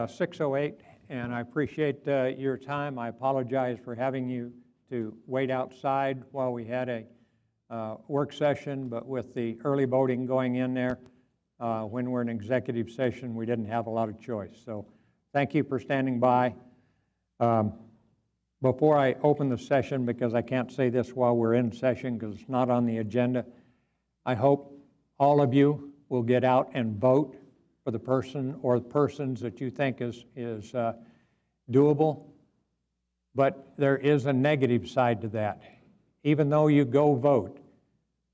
6:08, and I appreciate your time. I apologize for having you to wait outside while we had a work session, but with the early voting going in there, when we're in executive session, we didn't have a lot of choice. So thank you for standing by. Before I open the session, because I can't say this while we're in session because it's not on the agenda, I hope all of you will get out and vote for the person or persons that you think is doable. But there is a negative side to that. Even though you go vote,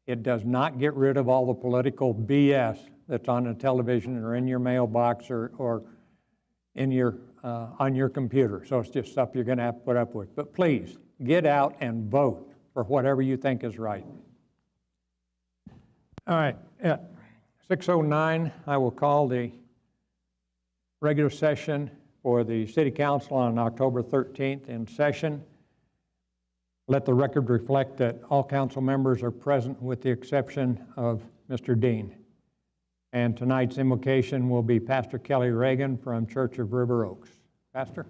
it does not get rid of all the political BS that's on the television or in your mailbox or in your on your computer. So it's just stuff you're going to have to put up with. But please, get out and vote for whatever you think is right. All right, at 6:09, I will call the regular session for the City Council on October 13th in session. Let the record reflect that all council members are present with the exception of Mr. Dean. And tonight's invocation will be Pastor Kelly Reagan from Church of River Oaks. Pastor?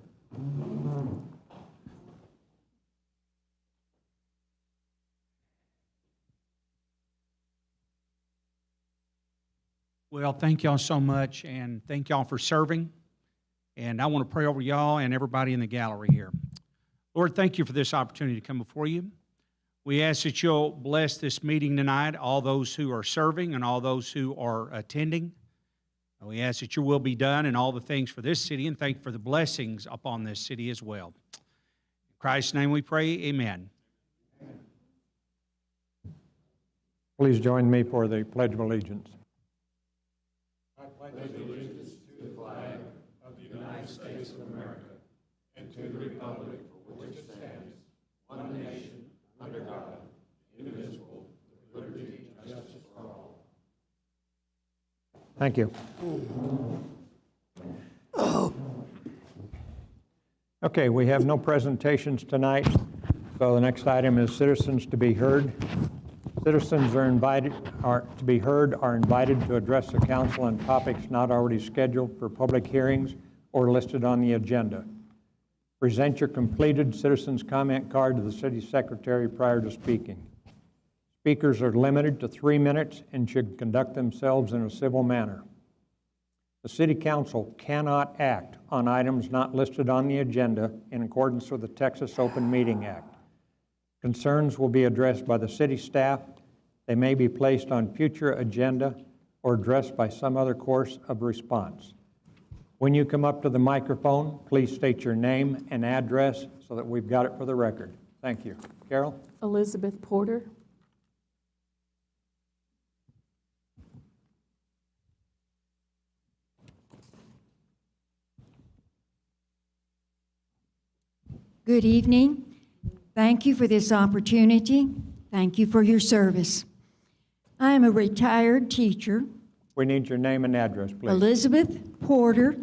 Well, thank y'all so much, and thank y'all for serving. And I want to pray over y'all and everybody in the gallery here. Lord, thank you for this opportunity to come before you. We ask that you'll bless this meeting tonight, all those who are serving and all those who are attending. We ask that your will be done in all the things for this city, and thank you for the blessings upon this city as well. In Christ's name we pray, amen. Please join me for the Pledge of Allegiance. I pledge allegiance to the flag of the United States of America and to the republic for which it stands, one nation, under God, indivisible, with liberty and justice for all. Thank you. Okay, we have no presentations tonight, so the next item is citizens to be heard. Citizens are invited to address the council on topics not already scheduled for public hearings or listed on the agenda. Present your completed citizens comment card to the city secretary prior to speaking. Speakers are limited to 3 minutes and should conduct themselves in a civil manner. The City Council cannot act on items not listed on the agenda in accordance with the Texas Open Meeting Act. Concerns will be addressed by the city staff. They may be placed on future agenda or addressed by some other course of response. When you come up to the microphone, please state your name and address so that we've got it for the record. Thank you. Carol? Elizabeth Porter. Good evening. Thank you for this opportunity. Thank you for your service. I am a retired teacher. We need your name and address, please. Elizabeth Porter,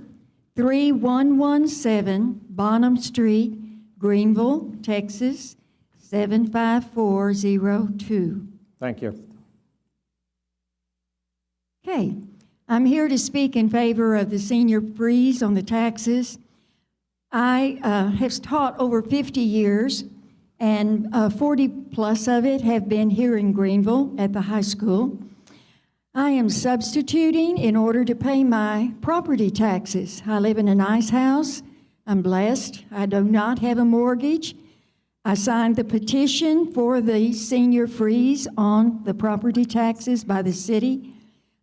3117 Bonham Street, Greenville, Texas, 75402. Thank you. Okay, I'm here to speak in favor of the senior freeze on the taxes. I have taught over 50 years, and 40 plus of it have been here in Greenville at the high school. I am substituting in order to pay my property taxes. I live in a nice house. I'm blessed. I do not have a mortgage. I signed the petition for the senior freeze on the property taxes by the city.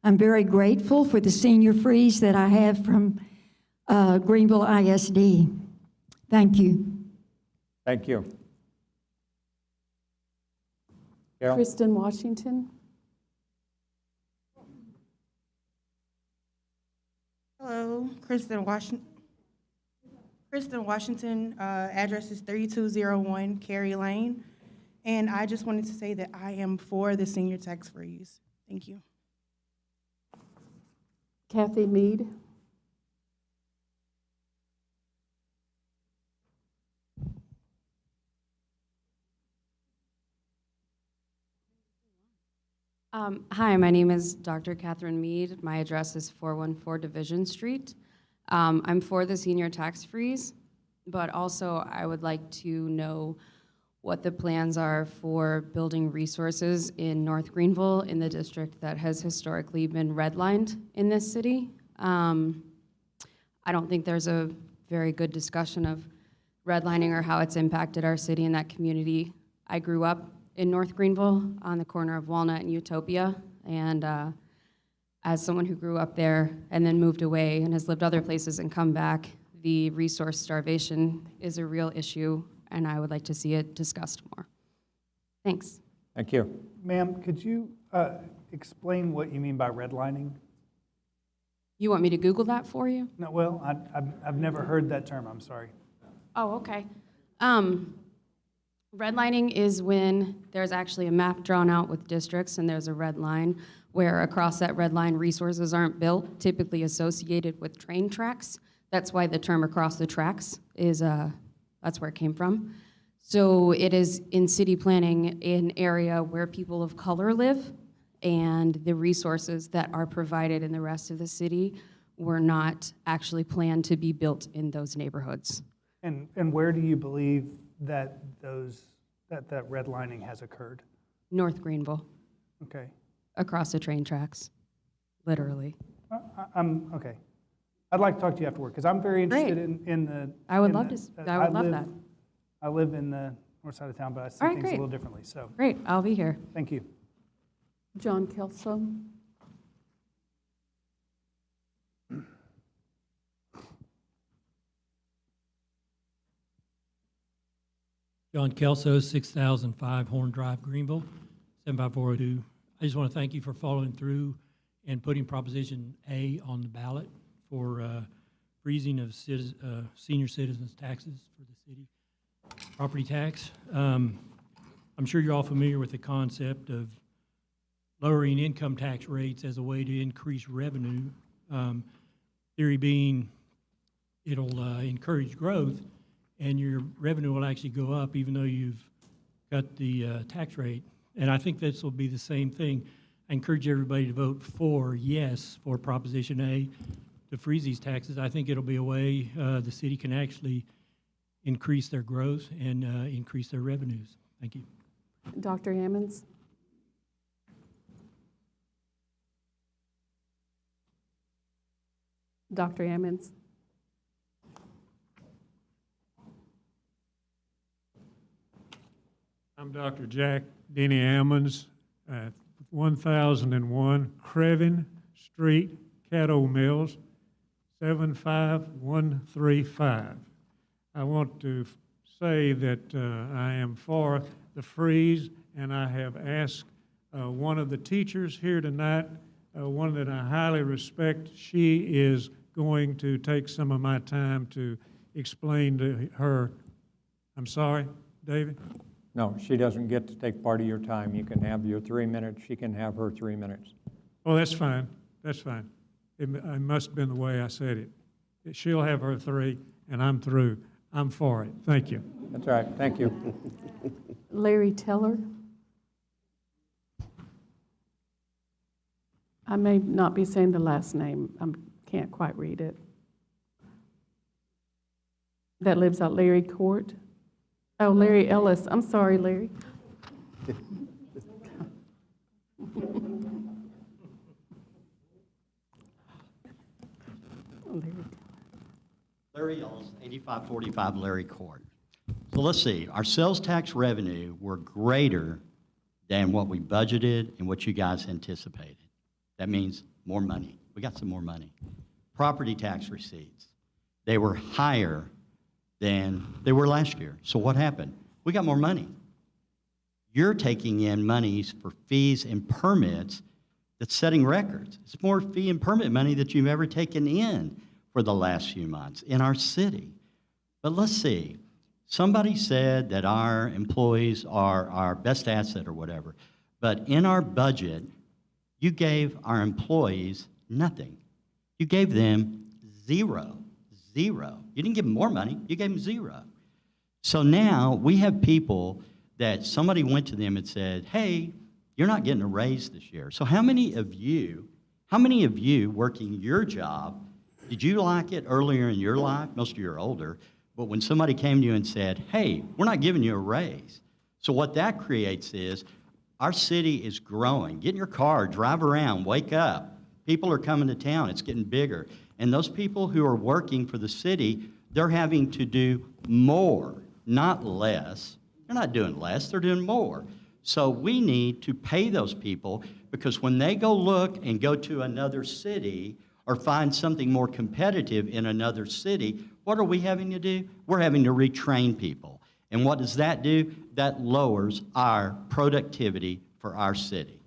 I'm very grateful for the senior freeze that I have from Greenville ISD. Thank you. Thank you. Carol? Kristen Washington. Hello, Kristen Washington, address is 3201 Cary Lane. And I just wanted to say that I am for the senior tax freeze. Thank you. Kathy Mead. Hi, my name is Dr. Catherine Mead. My address is 414 Division Street. I'm for the senior tax freeze, but also I would like to know what the plans are for building resources in North Greenville, in the district that has historically been redlined in this city. I don't think there's a very good discussion of redlining or how it's impacted our city and that community. I grew up in North Greenville on the corner of Walnut and Utopia, and as someone who grew up there and then moved away and has lived other places and come back, the resource starvation is a real issue, and I would like to see it discussed more. Thanks. Thank you. Ma'am, could you explain what you mean by redlining? You want me to Google that for you? No, well, I've never heard that term, I'm sorry. Oh, okay. Redlining is when there's actually a map drawn out with districts and there's a red line where across that red line resources aren't built, typically associated with train tracks. That's why the term across the tracks is, that's where it came from. So it is in city planning an area where people of color live, and the resources that are provided in the rest of the city were not actually planned to be built in those neighborhoods. And where do you believe that that redlining has occurred? North Greenville, Okay. across the train tracks, literally. I'm, okay. I'd like to talk to you afterward, because I'm very interested Great. in the... I would in love the- to, I would love that. I live in the north side of town, but I see All right, things a great. little differently, so Great, I'll be here. thank you. John Kelso. John Kelso, 6005 Horn Drive, Greenville, 75402. I just want to thank you for following through and putting Proposition A on the ballot for freezing of senior citizens' taxes for the city property tax. I'm sure you're all familiar with the concept of lowering income tax rates as a way to increase revenue. Theory being it'll encourage growth, and your revenue will actually go up even though you've cut the tax rate. And I think this will be the same thing. I encourage everybody to vote for yes for Proposition A to freeze these taxes. I think it'll be a way the city can actually increase their growth and increase their revenues. Thank you. Dr. Ammons. Dr. Ammons. I'm Dr. Jack Denny Ammons at 1001 Crevin Street, Caddo Mills, 75135. I want to say that I am for the freeze, and I have asked one of the teachers here tonight, one that I highly respect. She is going to take some of my time to explain to her. I'm sorry, David? No, she doesn't get to take part of your time. You can have your 3 minutes. She can have her 3 minutes. Oh, that's fine. That's fine. It must have been the way I said it. She'll have her 3, and I'm through. I'm for it. Thank you. That's all right. Thank you. Larry Teller. I may not be saying the last name. I can't quite read it. That lives at Larry Court. Oh, Larry Ellis. I'm sorry, Larry. Larry Ellis, 8545 Larry Court. So let's see, our sales tax revenue were greater than what we budgeted and what you guys anticipated. That means more money. We got some more money. Property tax receipts, they were higher than they were last year. So what happened? We got more money. You're taking in monies for fees and permits that's setting records. It's more fee and permit money that you've ever taken in for the last few months in our city. But let's see, somebody said that our employees are our best asset or whatever, but in our budget, you gave our employees nothing. You gave them zero. You didn't give them more money, you gave them zero. So now we have people that somebody went to them and said, hey, you're not getting a raise this year. So how many of you working your job Did you like it earlier in your life? Most of you are older. But when somebody came to you and said, hey, we're not giving you a raise. So what that creates is our city is growing. Get in your car, drive around, wake up. People are coming to town. It's getting bigger. And those people who are working for the city, they're having to do more, not less. They're not doing less, they're doing more. So we need to pay those people, because when they go look and go to another city or find something more competitive in another city, what are we having to do? We're having to retrain people. And what does that do? That lowers our productivity for our city.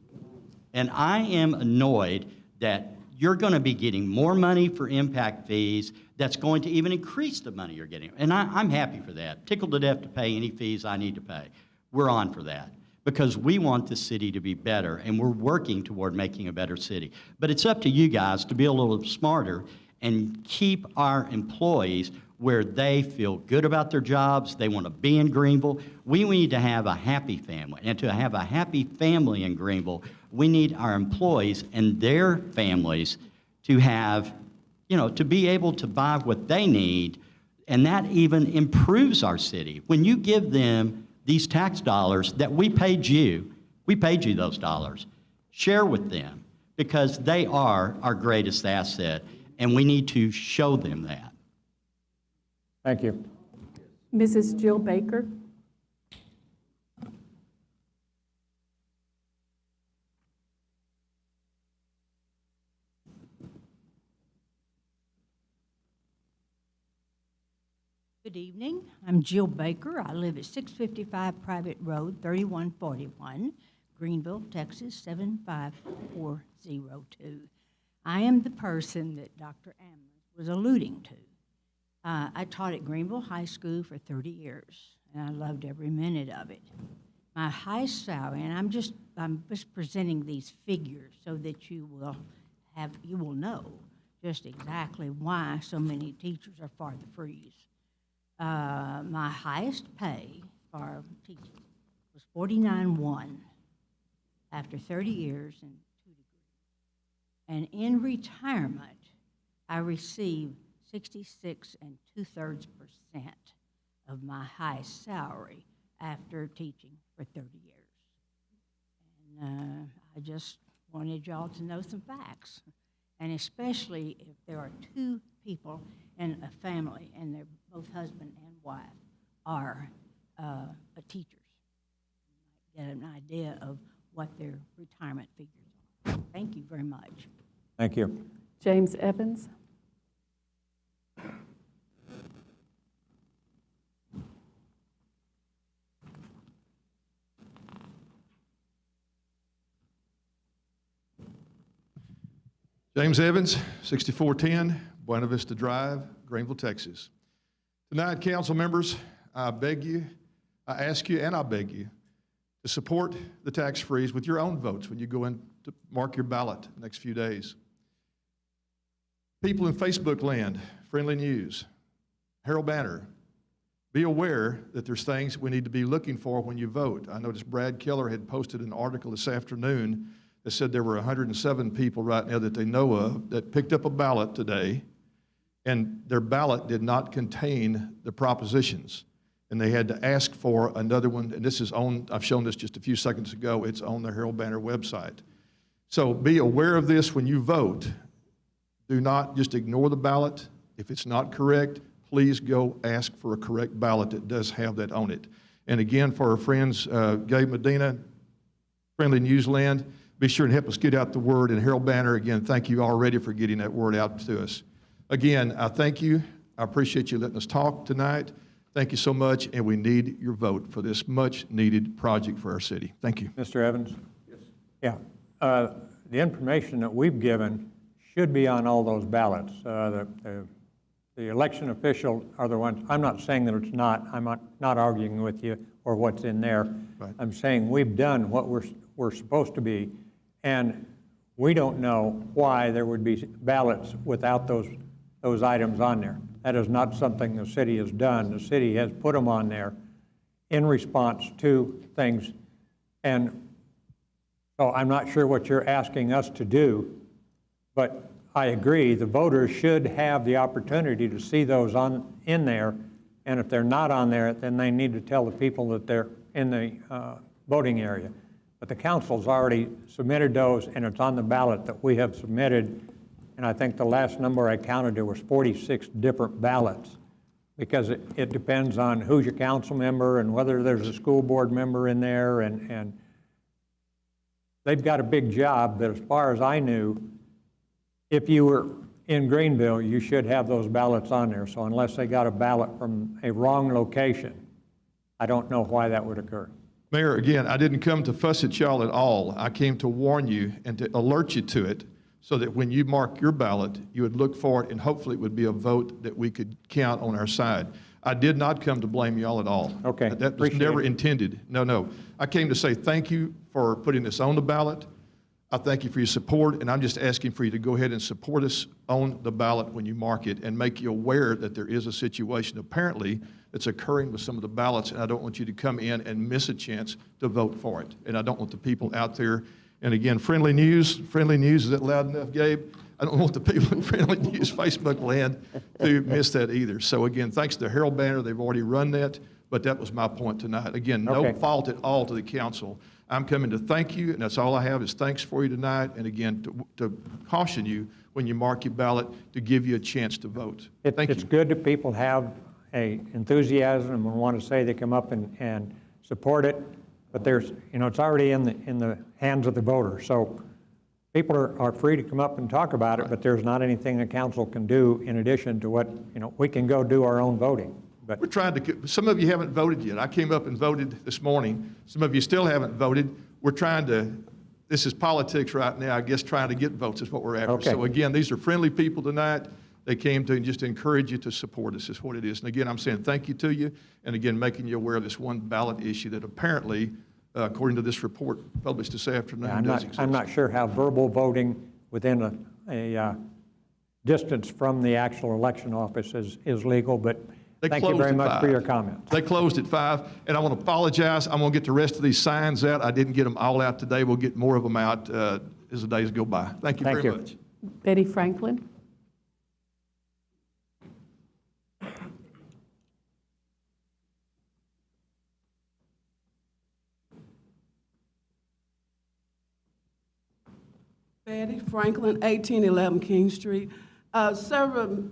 And I am annoyed that you're going to be getting more money for impact fees that's going to even increase the money you're getting. And I'm happy for that. Tickled to death to pay any fees I need to pay. We're on for that, because we want the city to be better, and we're working toward making a better city. But it's up to you guys to be a little smarter and keep our employees where they feel good about their jobs, they want to be in Greenville. We need to have a happy family. And to have a happy family in Greenville, we need our employees and their families to have, to be able to buy what they need, and that even improves our city. When you give them these tax dollars that we paid you those dollars, share with them, because they are our greatest asset, and we need to show them that. Thank you. Mrs. Jill Baker. Good evening. I'm Jill Baker. I live at 655 Private Road, 3141, Greenville, Texas, 75402. I am the person that Dr. Amler was alluding to. I taught at Greenville High School for 30 years, and I loved every minute of it. My highest salary, and I'm just presenting these figures so that you will know just exactly why so many teachers are for the freeze. My highest pay for teaching was $49,100 after 30 years and 2 degrees. And in retirement, I received 66 2/3% of my highest salary after teaching for 30 years. And I just wanted y'all to know some facts, and especially if there are 2 people in a family and they're both husband and wife are teachers. You might get an idea of what their retirement figures are. Thank you very much. Thank you. James Evans. James Evans, 6410 Buena Vista Drive, Greenville, Texas. Tonight, council members, I beg you, I ask you, and I beg you to support the tax freeze with your own votes when you go in to mark your ballot the next few days. People in Facebook land, Friendly News, Herald Banner, be aware that there's things we need to be looking for when you vote. I noticed Brad Keller had posted an article this afternoon that said there were 107 people right now that they know of that picked up a ballot today, and their ballot did not contain the propositions. And they had to ask for another one, and this is on, I've shown this just a few seconds ago, it's on the Herald Banner website. So be aware of this when you vote. Do not just ignore the ballot. If it's not correct, please go ask for a correct ballot that does have that on it. And again, for our friends, Gabe Medina, Friendly Newsland, be sure and help us get out the word. And Herald Banner, again, thank you already for getting that word out to us. Again, I thank you. I appreciate you letting us talk tonight. Thank you so much, and we need your vote for this much-needed project for our city. Thank you. Mr. Evans? Yes. Yeah. The information that we've given should be on all those ballots. The election officials are the ones. I'm not saying that it's not. I'm not arguing with you or what's in there. Right. I'm saying we've done what we're supposed to be, and we don't know why there would be ballots without those items on there. That is not something the city has done. The city has put them on there in response to things, and so I'm not sure what you're asking us to do, but I agree, the voters should have the opportunity to see those in there, and if they're not on there, then they need to tell the people that they're in the voting area. But the council's already submitted those, and it's on the ballot that we have submitted, and I think the last number I counted, there was 46 different ballots, because it depends on who's your council member and whether there's a school board member in there, and they've got a big job, but as far as I knew, if you were in Greenville, you should have those ballots on there. So unless they got a ballot from a wrong location, I don't know why that would occur. Mayor, again, I didn't come to fuss at y'all at all. I came to warn you and to alert you to it so that when you mark your ballot, you would look for it and hopefully it would be a vote that we could count on our side. I did not come to blame y'all at all. Okay, That was appreciate never it. intended. No. I came to say thank you for putting this on the ballot. I thank you for your support, and I'm just asking for you to go ahead and support us on the ballot when you mark it and make you aware that there is a situation apparently that's occurring with some of the ballots, and I don't want you to come in and miss a chance to vote for it. And I don't want the people out there, and again, friendly news, is that loud enough, Gabe? I don't want the people in Friendly News Facebook land to miss that either. So again, thanks to Harold Banner, they've already run that, but that was my point tonight. Again, no Okay. fault at all to the council. I'm coming to thank you, and that's all I have is thanks for you tonight, and again, to caution you when you mark your ballot to give you a chance to vote. Thank It's you. good that people have a enthusiasm and want to say they come up and support it, but there's, it's already in the hands of the voter. So people are free to come up and talk about it, but there's not anything the council can do in addition to what, we can go do our own voting. But We're trying to, some of you haven't voted yet. I came up and voted this morning. Some of you still haven't voted. We're trying to, this is politics right now, I guess trying to get votes is what we're after. Okay. So again, these are friendly people tonight. They came to just encourage you to support us is what it is. And again, I'm saying thank you to you, and again, making you aware of this one ballot issue that apparently, according to this report published this afternoon, does exist. I'm not sure how verbal voting within a distance from the actual election office is legal, but They thank you closed very at much 5. for your comments. They closed at 5, and I want to apologize. I'm going to get the rest of these signs out. I didn't get them all out today. We'll get more of them out as the days go by. Thank you Thank very you. much. Betty Franklin. Betty Franklin, 1811 King Street. Several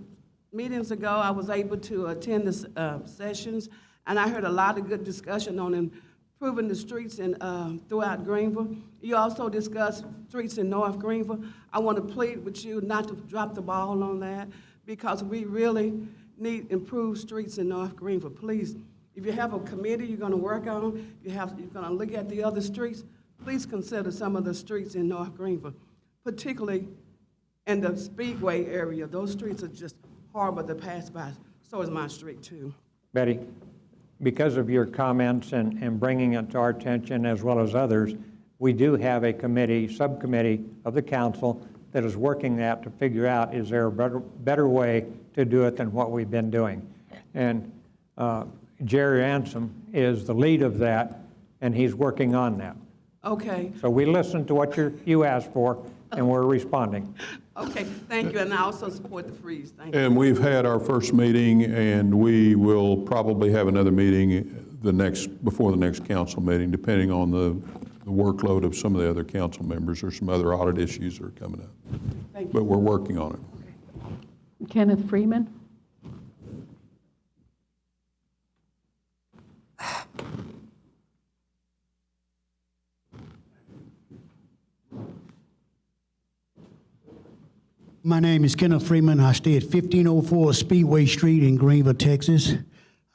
meetings ago, I was able to attend the sessions, and I heard a lot of good discussion on improving the streets throughout Greenville. You also discussed streets in North Greenville. I want to plead with you not to drop the ball on that, because we really need improved streets in North Greenville. Please, if you have a committee you're going to work on, you're going to look at the other streets, please consider some of the streets in North Greenville, particularly in the Speedway area. Those streets are just horrible to pass by. So is my street, too. Betty, because of your comments and bringing it to our attention as well as others, we do have a subcommittee of the council that is working that to figure out, is there a better way to do it than what we've been doing? And Jerry Ransom is the lead of that, and he's working on that. Okay. So we listened to what you asked for, and we're responding. Okay, thank you, and I also support the freeze. Thank you. And we've had our first meeting, and we will probably have another meeting before the next council meeting, depending on the workload of some of the other council members or some other audit issues that are coming up. Thank you. But we're working on it. Kenneth Freeman. My name is Kenneth Freeman. I stay at 1504 Speedway Street in Greenville, Texas.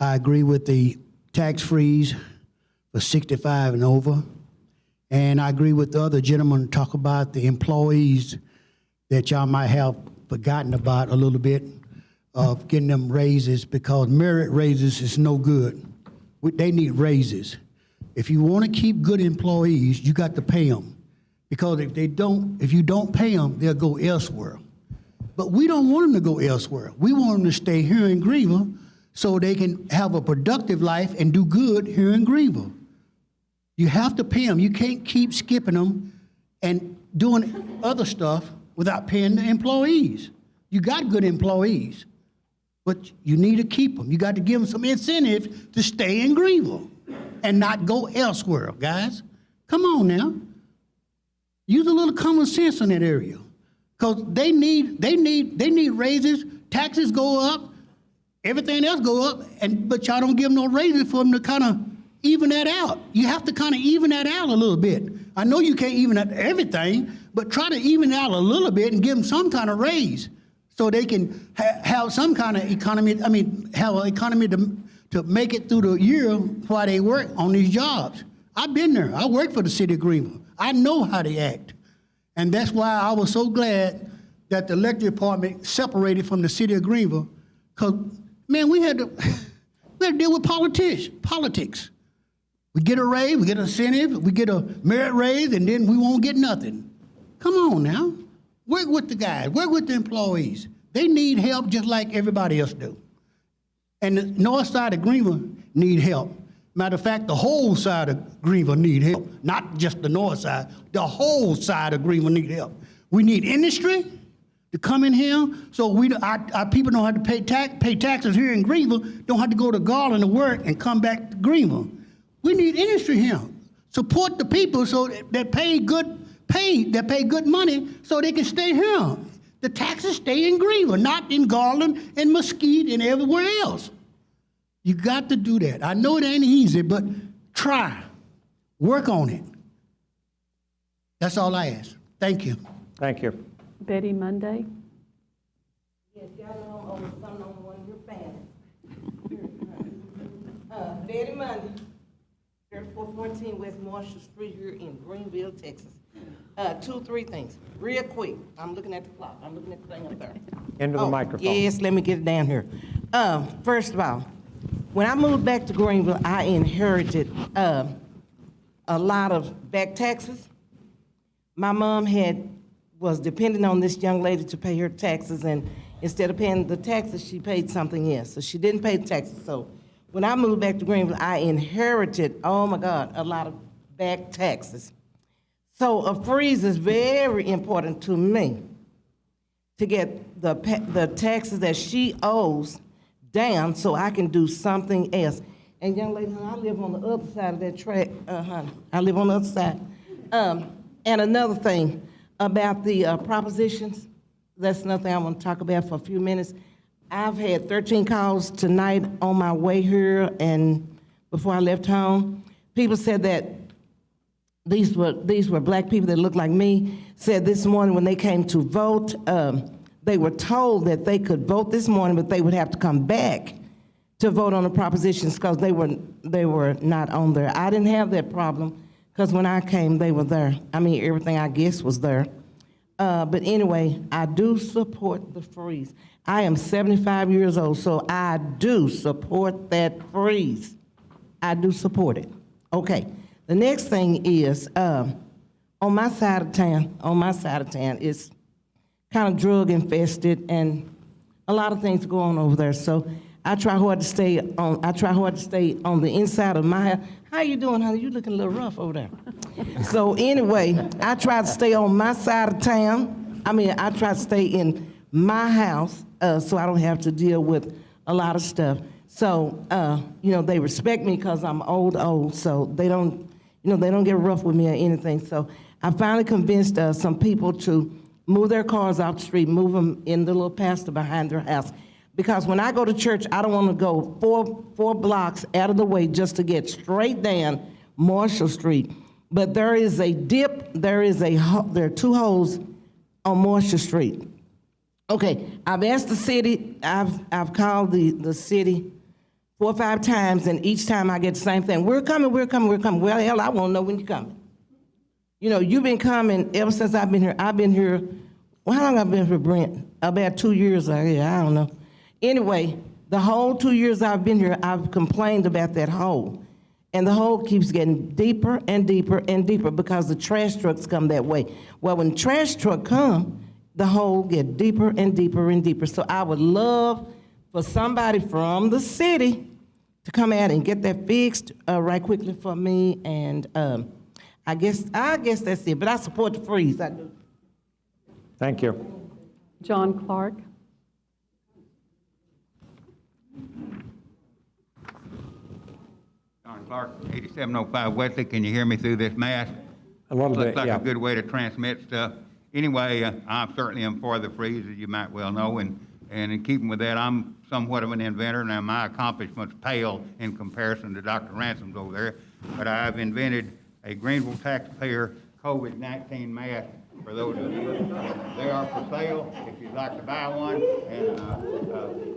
I agree with the tax freeze for 65 and over. And I agree with the other gentleman talk about the employees that y'all might have forgotten about a little bit of getting them raises, because merit raises is no good. They need raises. If you want to keep good employees, you got to pay them. Because if you don't pay them, they'll go elsewhere. But we don't want them to go elsewhere. We want them to stay here in Greenville so they can have a productive life and do good here in Greenville. You have to pay them. You can't keep skipping them and doing other stuff without paying the employees. You got good employees, but you need to keep them. You got to give them some incentive to stay in Greenville and not go elsewhere, guys. Come on now. Use a little common sense in that area. Because they need raises, taxes go up, everything else go up, but y'all don't give them no raises for them to kind of even that out. You have to kind of even that out a little bit. I know you can't even out everything, but try to even out a little bit and give them some kind of raise so they can have some kind of economy, have an economy to make it through the year while they work on these jobs. I've been there. I work for the city of Greenville. I know how they act. And that's why I was so glad that the electric department separated from the city of Greenville, because, man, we had to deal with politics. We get a raise, we get an incentive, we get a merit raise, and then we won't get nothing. Come on now. Work with the guys, work with the employees. They need help just like everybody else do. And the north side of Greenville need help. Matter of fact, the whole side of Greenville need help, not just the north side. The whole side of Greenville need help. We need industry to come in here so our people don't have to pay taxes here in Greenville, don't have to go to Garland to work and come back to Greenville. We need industry here. Support the people so that pay good money so they can stay here. The taxes stay in Greenville, not in Garland and Mesquite and everywhere else. You got to do that. I know it ain't easy, but try. Work on it. That's all I ask. Thank you. Thank you. Betty Monday. Yes, y'all know something on one of your fans. Betty Monday, 3414 West Marshall Street here in Greenville, Texas. 2-3 things, real quick. I'm looking at the clock. I'm looking at the thing up there. Into the microphone. Yes, let me get it down here. First of all, when I moved back to Greenville, I inherited a lot of back taxes. My mom was depending on this young lady to pay her taxes, and instead of paying the taxes, she paid something else. So she didn't pay the taxes. So when I moved back to Greenville, I inherited, oh my God, a lot of back taxes. So a freeze is very important to me to get the taxes that she owes down so I can do something else. And young lady, I live on the other side of that track, honey. I live on the other side. And another thing about the propositions, that's another thing I want to talk about for a few minutes. I've had 13 calls tonight on my way here and before I left home. People said that these were black people that looked like me, said this morning when they came to vote, they were told that they could vote this morning, but they would have to come back to vote on the propositions because they were not on there. I didn't have that problem because when I came, they were there. I mean, everything I guess was there. But anyway, I do support the freeze. I am 75 years old, so I do support that freeze. I do support it. Okay. The next thing is, on my side of town, it's kind of drug infested and a lot of things go on over there. So I try hard to stay on the inside of my house. How you doing, honey? You looking a little rough over there. So anyway, I try to stay on my side of town. I try to stay in my house so I don't have to deal with a lot of stuff. So, they respect me because I'm old, so they don't get rough with me or anything. So I finally convinced some people to move their cars off the street, move them in the little pasture behind their house. Because when I go to church, I don't want to go four blocks out of the way just to get straight down Marshall Street. But there is a dip, there are 2 holes on Marshall Street. Okay, I've asked the city, I've called the city 4 or 5 times, and each time I get the same thing. We're coming. Well, hell, I want to know when you're coming. You've been coming ever since I've been here. Well, how long have I been here, Brent? About 2 years, I don't know. Anyway, the whole 2 years I've been here, I've complained about that hole. And the hole keeps getting deeper and deeper and deeper because the trash trucks come that way. Well, when the trash truck come, the hole get deeper and deeper and deeper. So I would love for somebody from the city to come out and get that fixed right quickly for me. And I guess that's it. But I support the freeze. I do. Thank you. John Clark. John Clark, 8705 Wesley. Can you hear me through this mask? A little bit, Looks like yeah. a good way to transmit stuff. Anyway, I certainly am for the freeze, as you might well know, and in keeping with that, I'm somewhat of an inventor. Now, my accomplishments pale in comparison to Dr. Ransom's over there, but I've invented a Greenville taxpayer COVID-19 mask for those of you. They are for sale if you'd like to buy one, and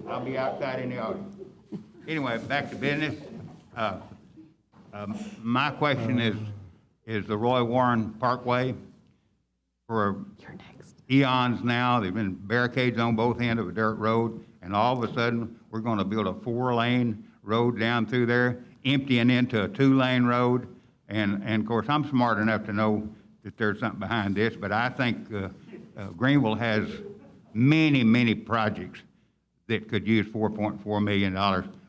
I'll be outside in the audience. Anyway, back to business. My question is the Roy Warren Parkway. For eons now, there've been barricades on both ends of a dirt road, and all of a sudden, we're going to build a 4-lane road down through there, emptying into a 2-lane road. And of course, I'm smart enough to know that there's something behind this, but I think Greenville has many, many projects that could use $4.4 million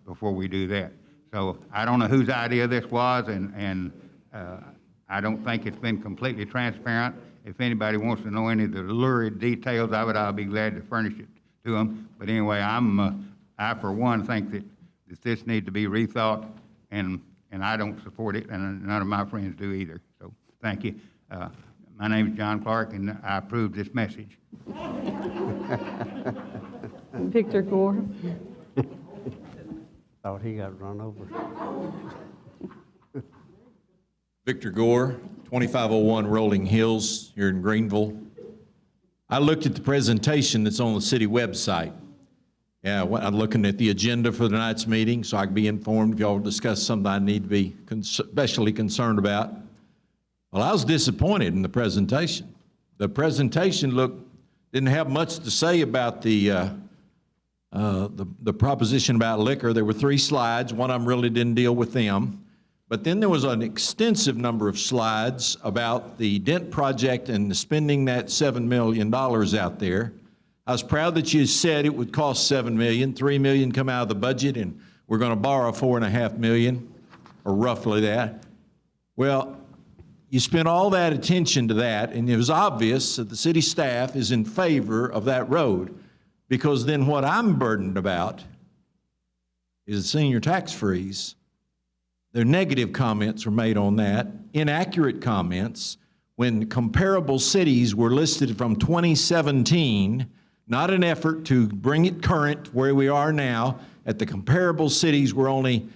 before we do that. So I don't know whose idea this was, and I don't think it's been completely transparent. If anybody wants to know any of the lurid details of it, I'll be glad to furnish it to them. But anyway, I for one think that this needs to be rethought, and I don't support it, and none of my friends do either. So thank you. My name is John Clark, and I approve this message. Victor Gore. Thought he got run over. Victor Gore, 2501 Rolling Hills here in Greenville. I looked at the presentation that's on the city website. Yeah, I'm looking at the agenda for tonight's meeting so I can be informed if y'all discuss something I need to be especially concerned about. Well, I was disappointed in the presentation. The presentation didn't have much to say about the proposition about liquor. There were 3 slides. One of them really didn't deal with them. But then there was an extensive number of slides about the Dent project and spending that $7 million out there. I was proud that you said it would cost $7 million, $3 million come out of the budget, and we're going to borrow $4.5 million, or roughly that. Well, you spent all that attention to that, and it was obvious that the city staff is in favor of that road, because then what I'm burdened about is the senior tax freeze. Their negative comments were made on that, inaccurate comments, when comparable cities were listed from 2017, not an effort to bring it current where we are now. At the comparable cities, we're only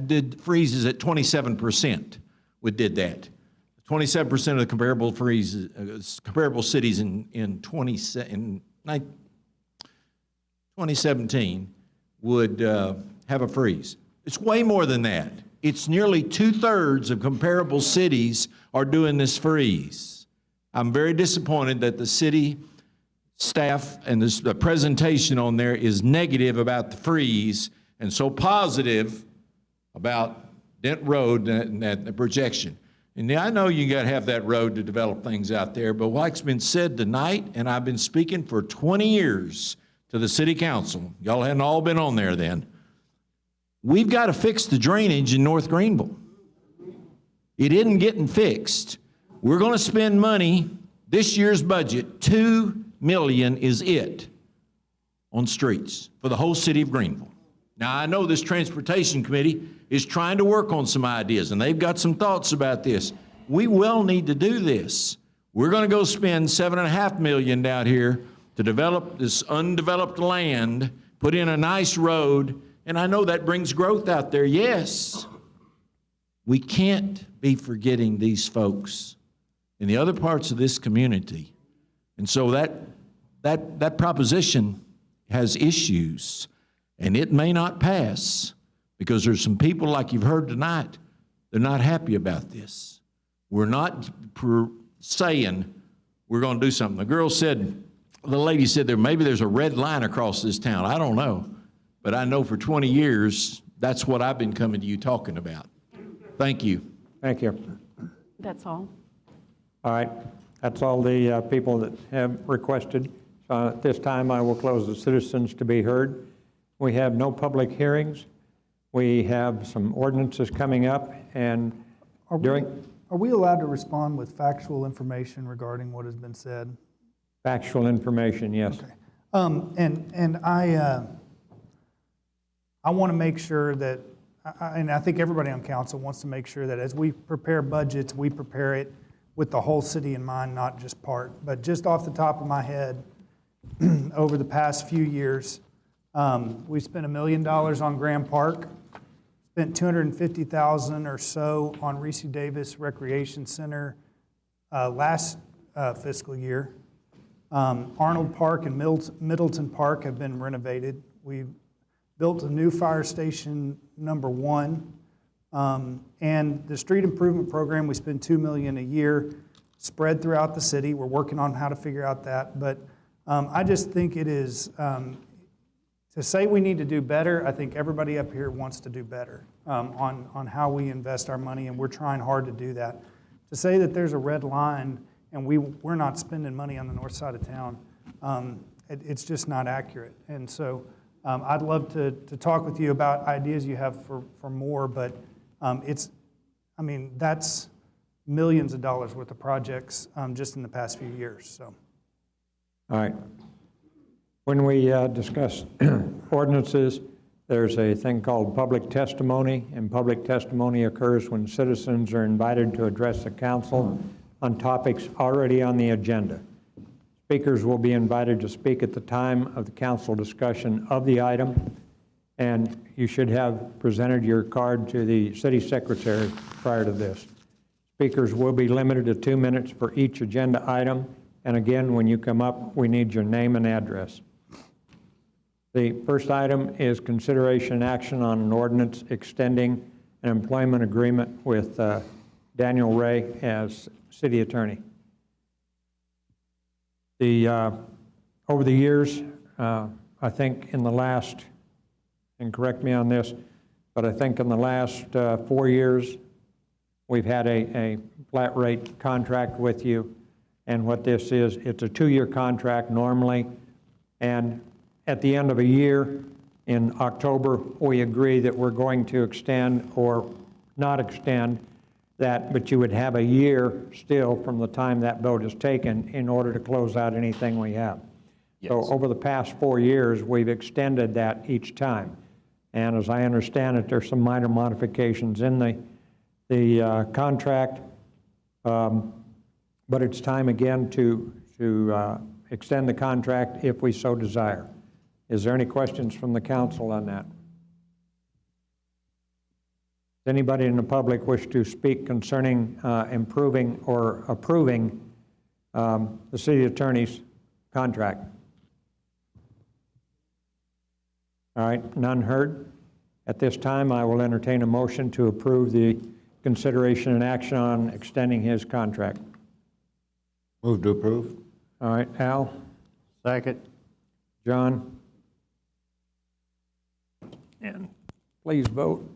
did freezes at 27%. We did that. 27% of the comparable freezes, comparable cities in 2017 would have a freeze. It's way more than that. It's nearly 2/3 of comparable cities are doing this freeze. I'm very disappointed that the city staff and the presentation on there is negative about the freeze and so positive about Dent Road and the projection. And I know you got to have that road to develop things out there, but like's been said tonight, and I've been speaking for 20 years to the city council. Y'all hadn't all been on there then. We've got to fix the drainage in North Greenville. It isn't getting fixed. We're going to spend money, this year's budget, $2 million is it, on streets for the whole city of Greenville. Now, I know this transportation committee is trying to work on some ideas, and they've got some thoughts about this. We will need to do this. We're going to go spend $7.5 million down here to develop this undeveloped land, put in a nice road, and I know that brings growth out there, yes. We can't be forgetting these folks in the other parts of this community. And so that proposition has issues, and it may not pass because there's some people, like you've heard tonight, they're not happy about this. We're not saying we're going to do something. The lady said maybe there's a red line across this town. I don't know. But I know for 20 years, that's what I've been coming to you talking about. Thank you. Thank you. That's all. All right. That's all the people that have requested. So at this time, I will close the citizens to be heard. We have no public hearings. We have some ordinances coming up, and Are we allowed to respond with factual information regarding what has been said? Factual information, yes. And I want to make sure that, and I think everybody on council wants to make sure that as we prepare budgets, we prepare it with the whole city in mind, not just part. But just off the top of my head, over the past few years, we spent $1 million on Graham Park, spent $250,000 or so on Reese Davis Recreation Center last fiscal year. Arnold Park and Middleton Park have been renovated. We built a new fire station #1. And the street improvement program, we spend $2 million a year spread throughout the city. We're working on how to figure out that. But I just think it is, to say we need to do better, I think everybody up here wants to do better on how we invest our money, and we're trying hard to do that. To say that there's a red line and we're not spending money on the north side of town, it's just not accurate. And so I'd love to talk with you about ideas you have for more, but that's millions of dollars worth of projects just in the past few years. So. All right. When we discuss ordinances, there's a thing called public testimony, and public testimony occurs when citizens are invited to address the council on topics already on the agenda. Speakers will be invited to speak at the time of the council discussion of the item, and you should have presented your card to the city secretary prior to this. Speakers will be limited to 2 minutes for each agenda item, and again, when you come up, we need your name and address. The first item is consideration and action on an ordinance extending an employment agreement with Daniel Ray as city attorney. Over the years, I think in the last, and correct me on this, but I think in the last 4 years, we've had a flat rate contract with you. And what this is, it's a 2-year contract normally. And at the end of a year, in October, we agree that we're going to extend or not extend that, but you would have a year still from the time that vote is taken in order to close out anything we have. Yes. So over the past 4 years, we've extended that each time. And as I understand it, there's some minor modifications in the contract, but it's time again to extend the contract if we so desire. Is there any questions from the council on that? Does anybody in the public wish to speak concerning improving or approving the city attorney's contract? All right, none heard. At this time, I will entertain a motion to approve the consideration and action on extending his contract. Move to approve. All right, Al? Second. John? And please vote.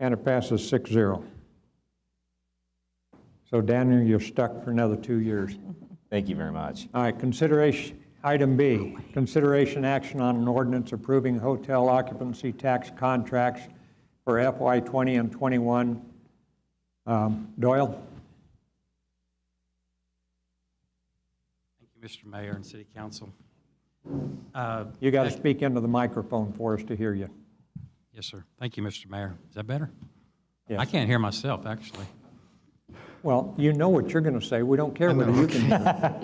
And it passes 6-0. So Daniel, you're stuck for another 2 years. Thank you very much. All right, consideration, item B, consideration action on an ordinance approving hotel occupancy tax contracts for FY 20 and 21. Doyle? Thank you, Mr. Mayor and City Council. You got to speak into the microphone for us to hear you. Yes, sir. Thank you, Mr. Mayor. Is that better? Yes. I can't hear myself, actually. Well, you know what you're going to say. We don't care whether you can hear.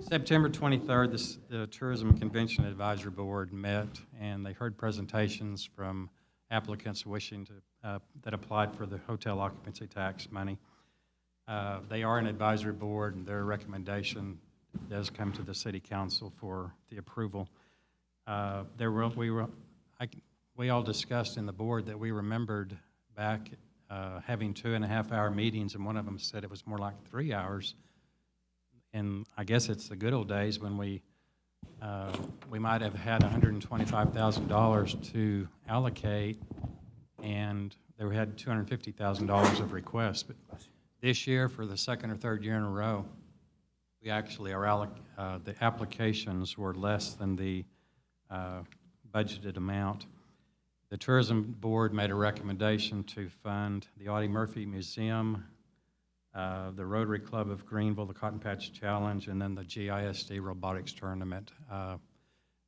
September 23rd, the Tourism Convention Advisory Board met, and they heard presentations from applicants wishing to that applied for the hotel occupancy tax money. They are an advisory board, and their recommendation does come to the City Council for the approval. We all discussed in the board that we remembered back having 2.5-hour meetings, and one of them said it was more like 3 hours. And I guess it's the good old days when we might have had $125,000 to allocate, and they had $250,000 of requests. But this year, for the second or third year in a row, we actually the applications were less than the budgeted amount. The Tourism Board made a recommendation to fund the Audie Murphy Museum, the Rotary Club of Greenville, the Cotton Patch Challenge, and then the GISD Robotics Tournament,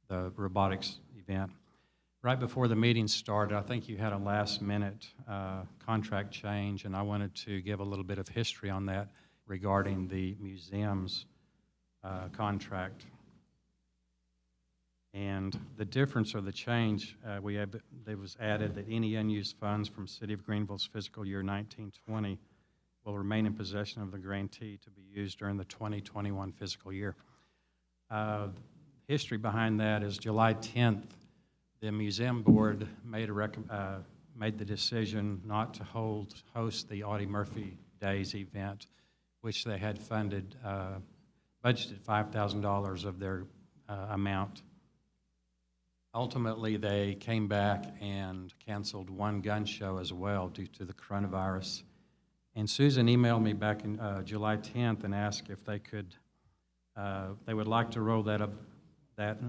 the robotics event. Right before the meeting started, I think you had a last-minute contract change, and I wanted to give a little bit of history on that regarding the museum's contract. And the difference or the change, there was added that any unused funds from City of Greenville's fiscal year 1920 will remain in possession of the grantee to be used during the 2021 fiscal year. History behind that is July 10th, the Museum Board made the decision not to host the Audie Murphy Days event, which they had funded, budgeted $5,000 of their amount. Ultimately, they came back and canceled one gun show as well due to the coronavirus. And Susan emailed me back in July 10th and asked if they could, they would like to roll that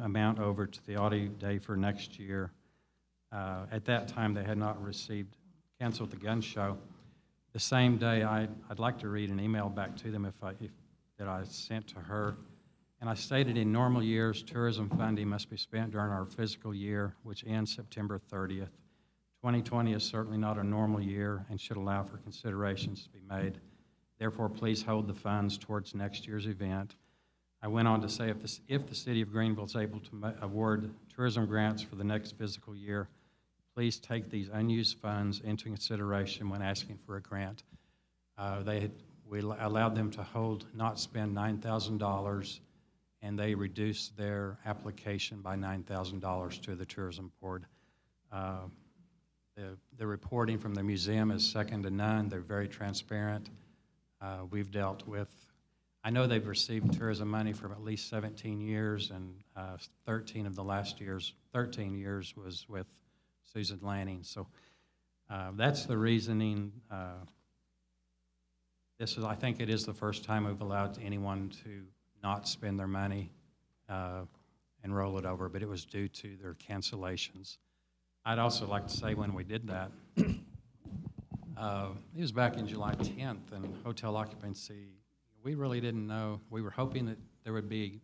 amount over to the Audie Day for next year. At that time, they had not canceled the gun show. The same day, I'd like to read an email back to them that I sent to her. And I stated, in normal years, tourism funding must be spent during our fiscal year, which ends September 30th. 2020 is certainly not a normal year and should allow for considerations to be made. Therefore, please hold the funds towards next year's event. I went on to say, if the City of Greenville is able to award tourism grants for the next fiscal year, please take these unused funds into consideration when asking for a grant. We allowed them to not spend $9,000, and they reduced their application by $9,000 to the Tourism Board. The reporting from the museum is second to none. They're very transparent. We've dealt with, I know they've received tourism money for at least 17 years, and 13 of the last 13 years was with Susan Lanning. So that's the reasoning. I think it is the first time we've allowed anyone to not spend their money and roll it over, but it was due to their cancellations. I'd also like to say when we did that, it was back in July 10th, and hotel occupancy, we really didn't know. We were hoping that there would be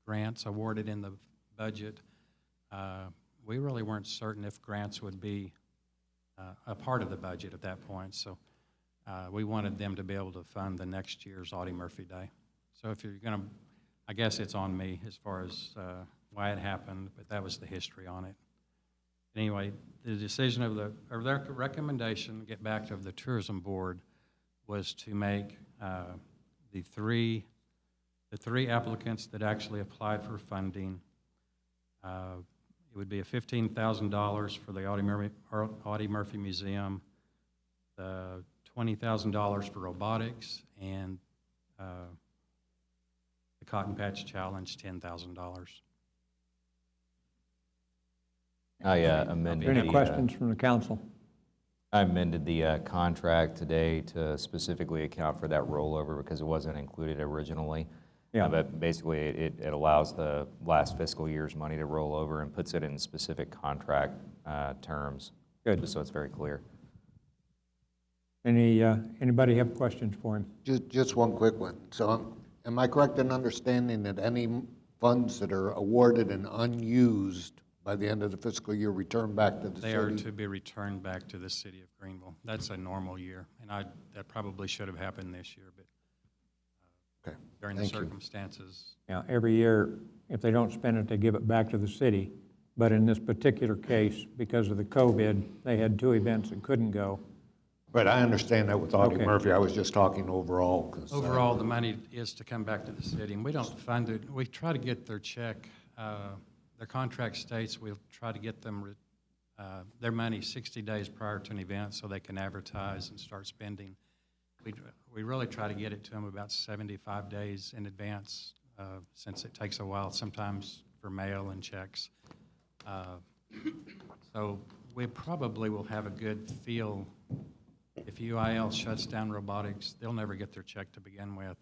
grants awarded in the budget. We really weren't certain if grants would be a part of the budget at that point, so we wanted them to be able to fund the next year's Audie Murphy Day. So if you're going to, I guess it's on me as far as why it happened, but that was the history on it. Anyway, the decision of their recommendation, get back to the Tourism Board, was to make the three applicants that actually applied for funding. It would be a $15,000 for the Audie Murphy Museum, the $20,000 for robotics, and the Cotton Patch Challenge, $10,000. I amended. Any questions from the council? I amended the contract today to specifically account for that rollover because it wasn't included originally. Yeah. But basically, it allows the last fiscal year's money to roll over and puts it in specific contract terms. Good. Just so it's very clear. Anybody have questions for him? Just one quick one. So am I correct in understanding that any funds that are awarded and unused by the end of the fiscal year return back to the city? They are to be returned back to the City of Greenville. That's a normal year, and that probably should have happened this year, but during the circumstances. Yeah, every year, if they don't spend it, they give it back to the city. But in this particular case, because of the COVID, they had 2 events that couldn't go. Right, I understand that with Audie Okay. Murphy. I was just talking overall. Overall, the money is to come back to the city, and we don't fund it. We try to get their check. Their contract states we'll try to get them their money 60 days prior to an event so they can advertise and start spending. We really try to get it to them about 75 days in advance since it takes a while sometimes for mail and checks. So we probably will have a good feel. If UIL shuts down robotics, they'll never get their check to begin with.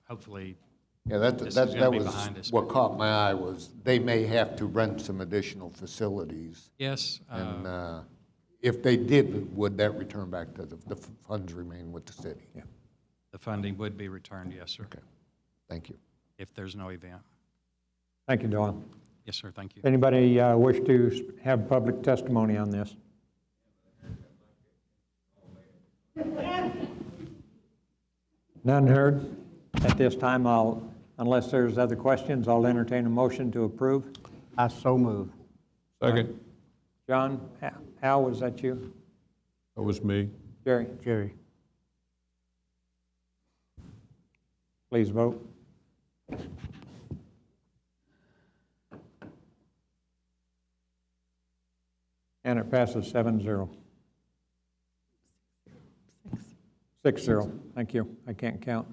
Hopefully Yeah, This is that gonna be was behind us. what caught my eye was they may have to rent some additional facilities. Yes. And if they did, would that return back to the funds remain with the city? Yeah. The funding would be returned, yes, sir. Okay. Thank you. If there's no event. Thank you, Doyle. Yes, sir, thank you. Anybody wish to have public testimony on this? None heard. At this time, unless there's other questions, I'll entertain a motion to approve. I so move. Second. John, Al, was that you? That was me. Jerry, Jerry. please vote. And it passes 7-0. 6-0. Thank you. I can't count.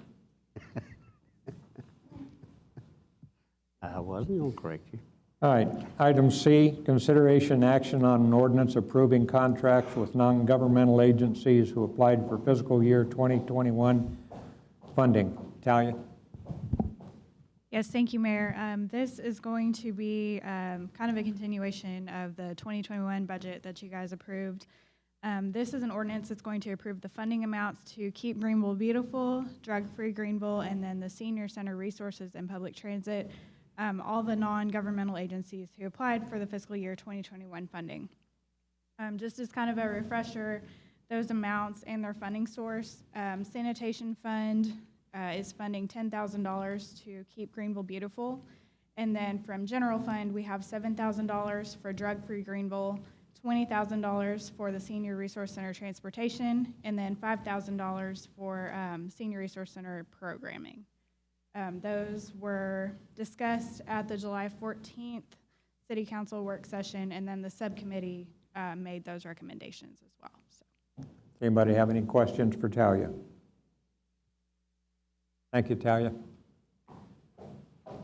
I wasn't going to correct you. All right, item C, consideration action on an ordinance approving contracts with non-governmental agencies who applied for fiscal year 2021 funding. Talia? Yes, thank you, Mayor. This is going to be kind of a continuation of the 2021 budget that you guys approved. This is an ordinance that's going to approve the funding amounts to Keep Greenville Beautiful, Drug-Free Greenville, and then the Senior Center Resources and Public Transit, all the non-governmental agencies who applied for the fiscal year 2021 funding. Just as kind of a refresher, those amounts and their funding source, Sanitation Fund is funding $10,000 to Keep Greenville Beautiful. And then from General Fund, we have $7,000 for Drug-Free Greenville, $20,000 for the Senior Resource Center Transportation, and then $5,000 for Senior Resource Center Programming. Those were discussed at the July 14th City Council work session, and then the subcommittee made those recommendations as well. So. Anybody have any questions for Talia? Thank you, Talia.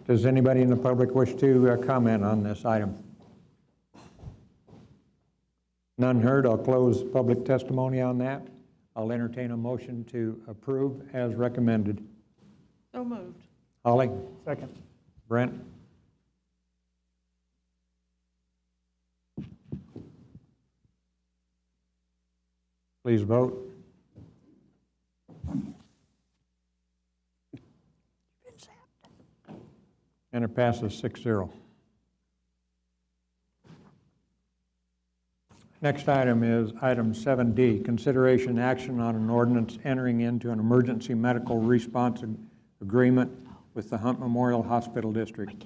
Does anybody in the public wish to comment on this item? None heard. I'll close public testimony on that. I'll entertain a motion to approve as recommended. So moved. Holly? Second. Brent? Please vote. And it passes 6-0. Next item is item 7D, consideration action on an ordinance entering into an emergency medical response agreement with the Hunt Memorial Hospital District.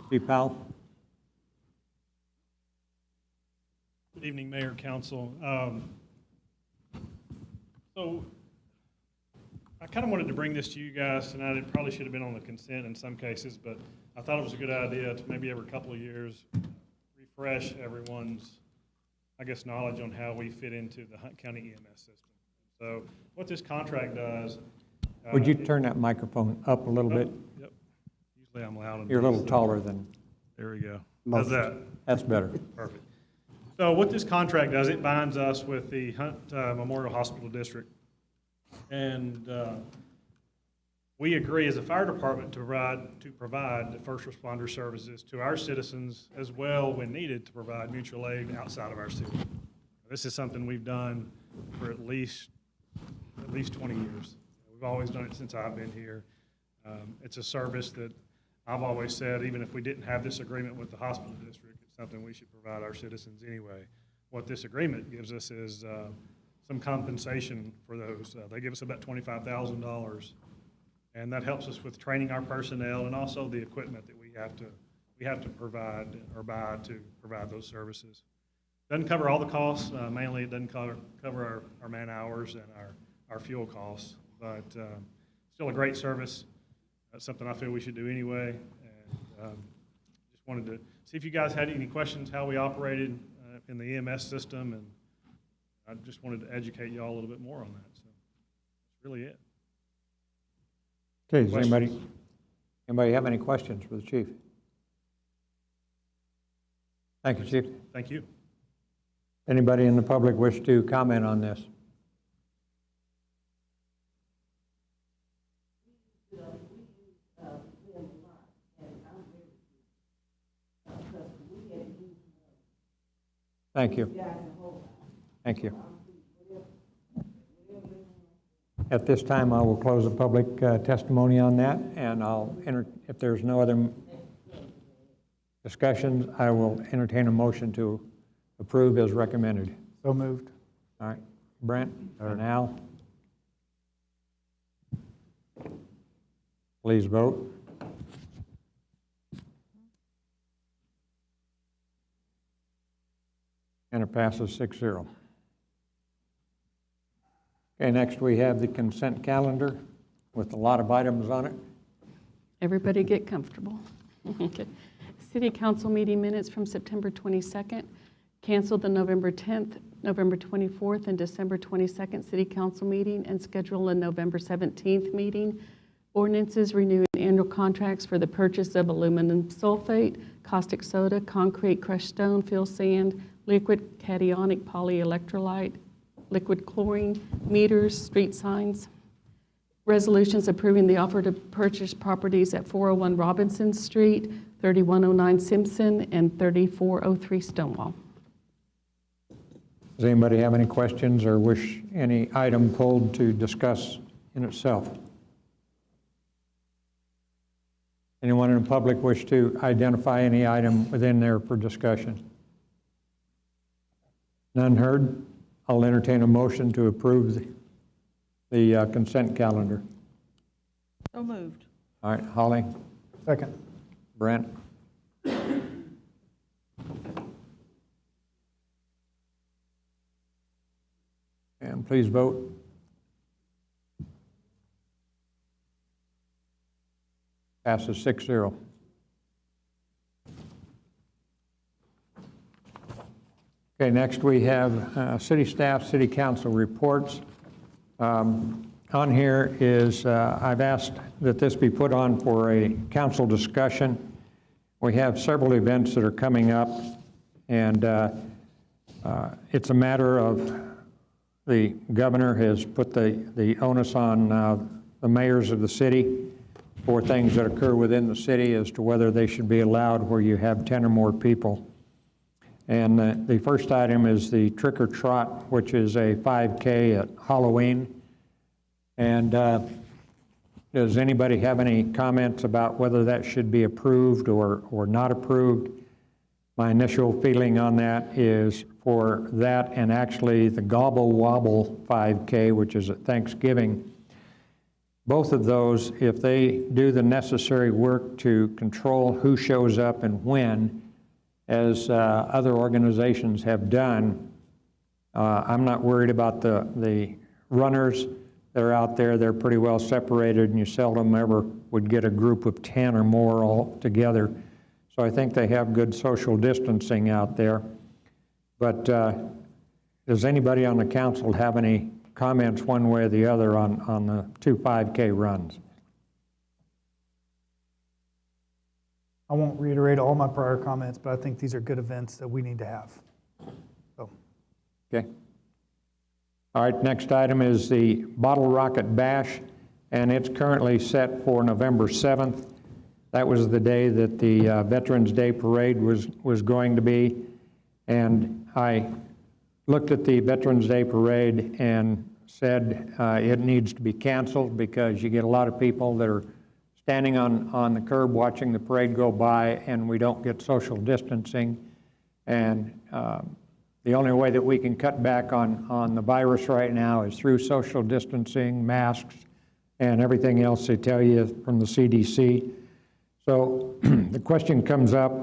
Steve Powell? Good evening, Mayor, Council. So I kind of wanted to bring this to you guys tonight. It probably should have been on the consent in some cases, but I thought it was a good idea to maybe every couple of years refresh everyone's, I guess, knowledge on how we fit into the Hunt County EMS system. So what this contract does. Would you turn that microphone up a little bit? Yep. Usually I'm loud. You're a little taller than. There we go. How's that? That's better. Perfect. So what this contract does, it binds us with the Hunt Memorial Hospital District. And we agree as a fire department to provide the first responder services to our citizens as well when needed to provide mutual aid outside of our city. This is something we've done for at least 20 years. We've always done it since I've been here. It's a service that I've always said, even if we didn't have this agreement with the hospital district, it's something we should provide our citizens anyway. What this agreement gives us is some compensation for those. They give us about $25,000, and that helps us with training our personnel and also the equipment that we have to provide or buy to provide those services. Doesn't cover all the costs. Mainly, it doesn't cover our man hours and our fuel costs, but still a great service. That's something I feel we should do anyway. And just wanted to see if you guys had any questions how we operated in the EMS system, and I just wanted to educate you all a little bit more on that. So that's really it. Okay, does anybody have any questions for the chief? Thank you, Chief. Thank you. Anybody in the public wish to comment on this? Thank you. Thank you. At this time, I will close the public testimony on that, and I'll if there's no other discussions, I will entertain a motion to approve as recommended. So moved. All right, Brent and Al. Please vote. And it passes 6-0. Okay, next we have the consent calendar with a lot of items on it. Everybody get comfortable. Okay. City Council meeting minutes from September 22nd, canceled the November 10th, November 24th, and December 22nd City Council meeting, and schedule a November 17th meeting. Ordinances renewing annual contracts for the purchase of aluminum sulfate, caustic soda, concrete crushed stone, fill sand, liquid cationic polyelectrolyte, liquid chlorine, meters, street signs. Resolutions approving the offer to purchase properties at 401 Robinson Street, 3109 Simpson, and 3403 Stonewall. Does anybody have any questions or wish any item pulled to discuss in itself? Anyone in the public wish to identify any item within there for discussion? None heard? I'll entertain a motion to approve the consent calendar. So moved. All right, Holly, Second. Brent. And please vote. Passes 6-0. Okay, next we have city staff, city council reports. On here is, I've asked that this be put on for a council discussion. We have several events that are coming up, and it's a matter of the governor has put the onus on the mayors of the city for things that occur within the city as to whether they should be allowed where you have 10 or more people. And the first item is the Trick or Trot, which is a 5K at Halloween. And does anybody have any comments about whether that should be approved or not approved? My initial feeling on that is for that and actually the Gobble Wobble 5K, which is at Thanksgiving. Both of those, if they do the necessary work to control who shows up and when, as other organizations have done, I'm not worried about the runners that are out there. They're pretty well separated, and you seldom ever would get a group of 10 or more all together. So I think they have good social distancing out there. But does anybody on the council have any comments one way or the other on the 2 5K runs? I won't reiterate all my prior comments, but I think these are good events that we need to have. So. Okay. All right, next item is the Bottle Rocket Bash, and it's currently set for November 7th. That was the day that the Veterans Day Parade was going to be, and I looked at the Veterans Day Parade and said it needs to be canceled because you get a lot of people that are standing on the curb watching the parade go by, and we don't get social distancing. And the only way that we can cut back on the virus right now is through social distancing, masks, and everything else they tell you from the CDC. So the question comes up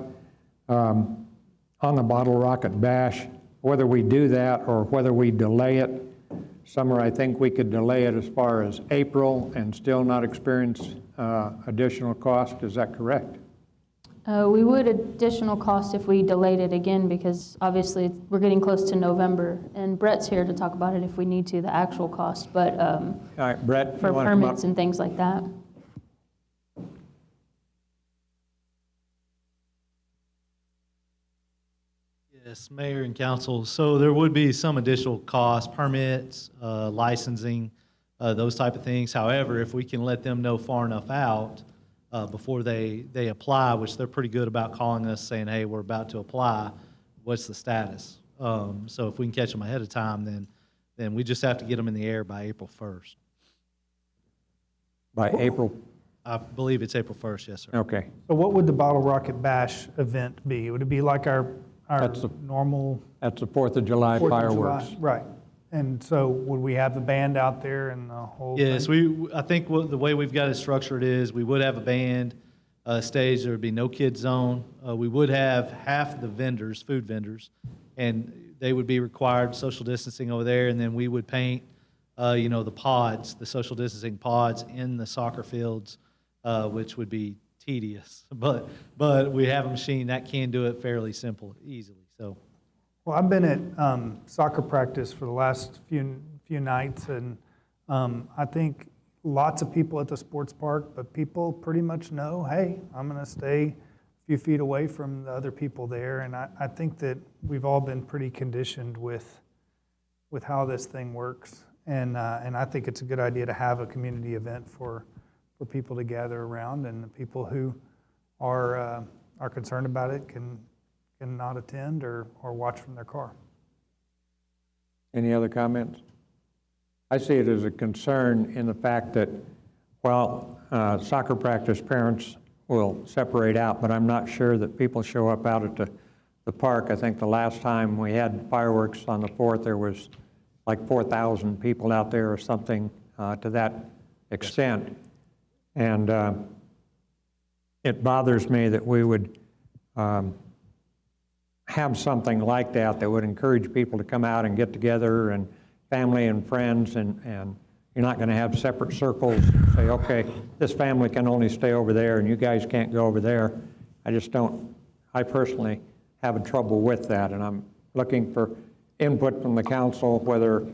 on the Bottle Rocket Bash, whether we do that or whether we delay it. Summer, I think we could delay it as far as April and still not experience additional cost. Is that correct? We would additional cost if we delayed it again, because obviously we're getting close to November, and Brett's here to talk about it if we need to, the actual cost, but all right, Brett, for permits and things like that. Yes, Mayor and Council. So there would be some additional costs, permits, licensing, those type of things. However, if we can let them know far enough out before they apply, which they're pretty good about calling us saying, hey, we're about to apply, what's the status? So if we can catch them ahead of time, then we just have to get them in the air by April 1st. By April? I believe it's April 1st, yes, sir. Okay. So what would the Bottle Rocket Bash event be? Would it be like our normal? That's the 4th of July 4th of fireworks. July, right. And so would we have the band out there and the whole thing? Yes, I think the way we've got it structured is we would have a band stage. There would be no kids zone. We would have half the vendors, food vendors, and they would be required social distancing over there. And then we would paint, the pods, the social distancing pods in the soccer fields, which would be tedious. But we have a machine that can do it fairly easily. So. Well, I've been at soccer practice for the last few nights, and I think lots of people at the sports park, but people pretty much know, hey, I'm going to stay a few feet away from the other people there, and I think that we've all been pretty conditioned with how this thing works, and I think it's a good idea to have a community event for people to gather around, and the people who are concerned about it can not attend or watch from their car. Any other comments? I see it as a concern in the fact that while soccer practice parents will separate out, but I'm not sure that people show up out at the park. I think the last time we had fireworks on the 4th, there was like 4,000 people out there or something to that extent. And it bothers me that we would have something like that would encourage people to come out and get together, and family and friends, and you're not going to have separate circles and say, okay, this family can only stay over there and you guys can't go over there. I personally have trouble with that, and I'm looking for input from the council, whether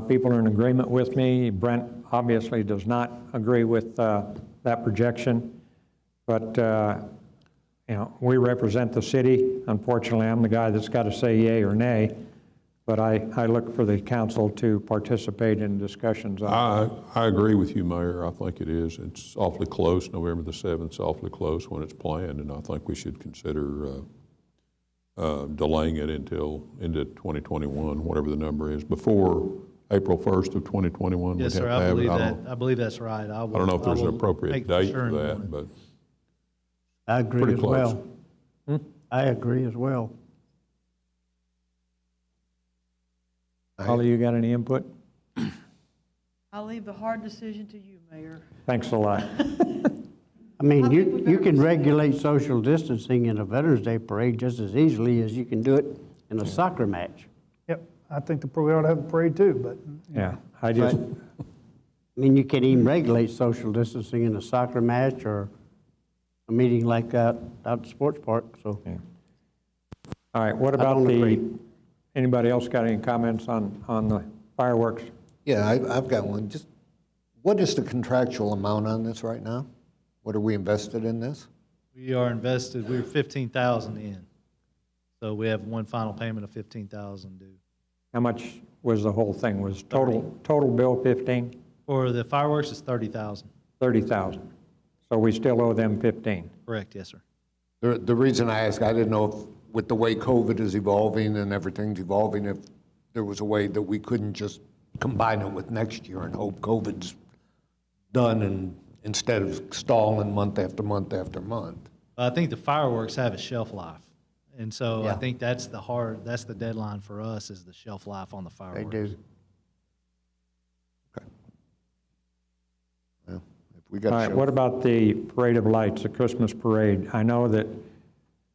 people are in agreement with me. Brent obviously does not agree with that projection, but we represent the city. Unfortunately, I'm the guy that's got to say yay or nay, but I look for the council to participate in discussions on it. I agree with you, Mayor. I think it is. It's awfully close. November the 7th is awfully close when it's planned, and I think we should consider delaying it into 2021, whatever the number is, before April 1st of 2021. Yes, sir, I believe that's right. I don't know if there's an appropriate date for that, but. I agree Pretty as close. well. I agree as well. Holly, you got any input? I'll leave the hard decision to you, Mayor. Thanks a lot. I mean, you can regulate social distancing in a Veterans Day parade just as easily as you can do it in a soccer match. Yep, I think we ought to have a parade too, but. Yeah, I just. I mean, you can even regulate social distancing in a soccer match or a meeting like that out at the sports park, so. Yeah. All right, what about anybody else got any comments on the fireworks? Yeah, I've got one. Just what is the contractual amount on this right now? What are we invested in this? We're 15,000 in. So we have one final payment of 15,000 due. How much was the whole thing? Was total bill 15? For the fireworks, it's 30,000. 30,000. So we still owe them 15. Correct, yes, sir. The reason I ask, I didn't know if with the way COVID is evolving and everything's evolving, if there was a way that we couldn't just combine it with next year and hope COVID's done, and instead of stalling month after month after month. I think the fireworks have a shelf life. And so I Yeah. think that's the deadline for us, is the shelf life on the fireworks. They do. Okay. Well, if we All got right, what about the Parade of Lights, the Christmas parade? I know that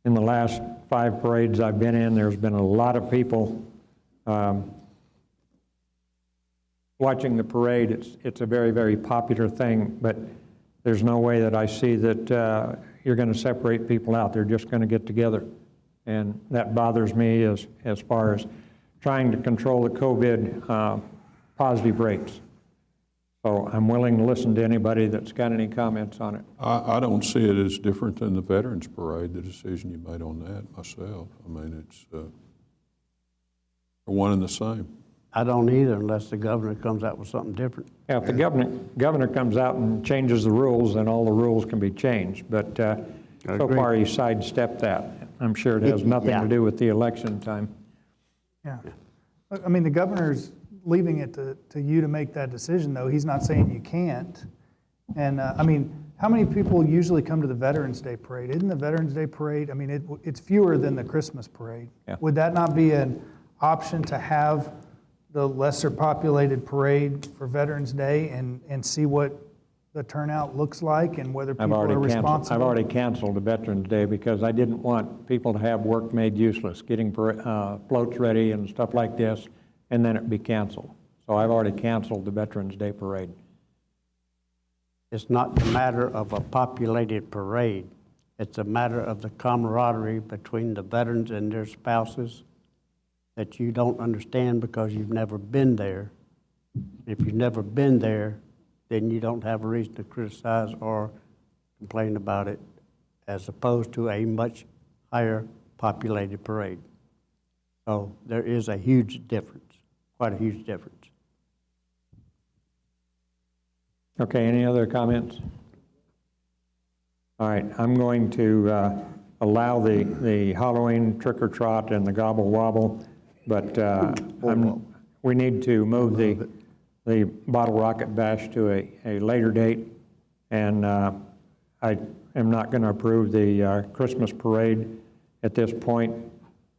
in the last 5 parades I've been in, there's been a lot of people watching the parade. It's a very, very popular thing, but there's no way that I see that you're going to separate people out. They're just going to get together. And that bothers me as far as trying to control the COVID positive rates. So I'm willing to listen to anybody that's got any comments on it. I don't see it as different than the Veterans Parade, the decision you made on that myself. I mean, it's one and the same. I don't either unless the governor comes out with something different. Yeah, if the governor comes out and changes the rules, then all the rules can be changed. But so far, he sidestepped that. I'm sure it has nothing to do with the election time. Yeah. I mean, the governor's leaving it to you to make that decision, though. He's not saying you can't. And, I mean, how many people usually come to the Veterans Day Parade? Isn't the Veterans Day Parade, I mean, it's fewer than the Christmas parade. Yeah. Would that not be an option to have the lesser populated parade for Veterans Day and see what the turnout looks like and whether people are responsible? I've already canceled the Veterans Day because I didn't want people to have work made useless, getting floats ready and stuff like this, and then it be canceled. So I've already canceled the Veterans Day Parade. It's not a matter of a populated parade. It's a matter of the camaraderie between the veterans and their spouses that you don't understand because you've never been there. If you've never been there, then you don't have a reason to criticize or complain about it, as opposed to a much higher populated parade. So there is a huge difference, quite a huge difference. Okay, any other comments? All right, I'm going to allow the Halloween trick or trot and the gobble wobble, but we need to move the Bottle Rocket Bash to a later date, and I am not going to approve the Christmas parade at this point.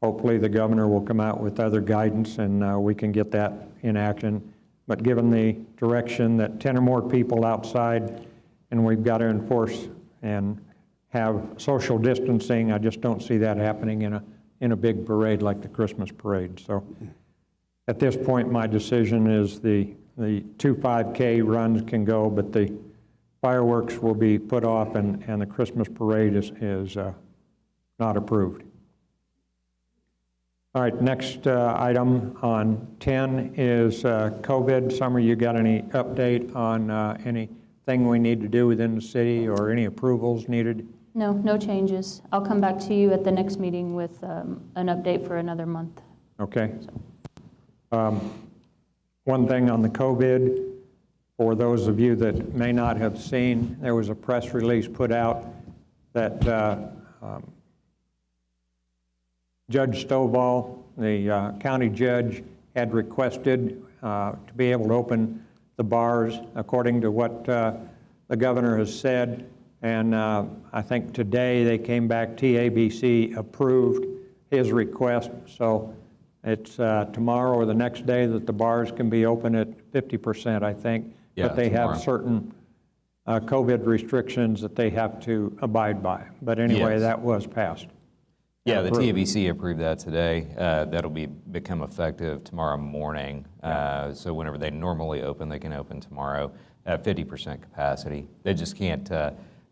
Hopefully the governor will come out with other guidance and we can get that in action. But given the direction that 10 or more people outside and we've got to enforce and have social distancing, I just don't see that happening in a big parade like the Christmas parade. So at this point, my decision is the 2 5K runs can go, but the fireworks will be put off and the Christmas parade is not approved. All right, next item on 10 is COVID. Summer, you got any update on anything we need to do within the city or any approvals needed? No, no changes. I'll come back to you at the next meeting with an update for another month. Okay. One thing on the COVID, for those of you that may not have seen, there was a press release put out that Judge Stovall, the county judge, had requested to be able to open the bars according to what the governor has said. And I think today they came back, TABC approved his request. So it's tomorrow or the next day that the bars can be open at 50%, I think. Yeah, but they tomorrow. have certain COVID restrictions that they have to abide by. But anyway, Yes. That was passed. Yeah, the Approved. TABC approved that today. That'll become effective tomorrow morning. So whenever they normally open, they can open tomorrow at 50% capacity. They just can't,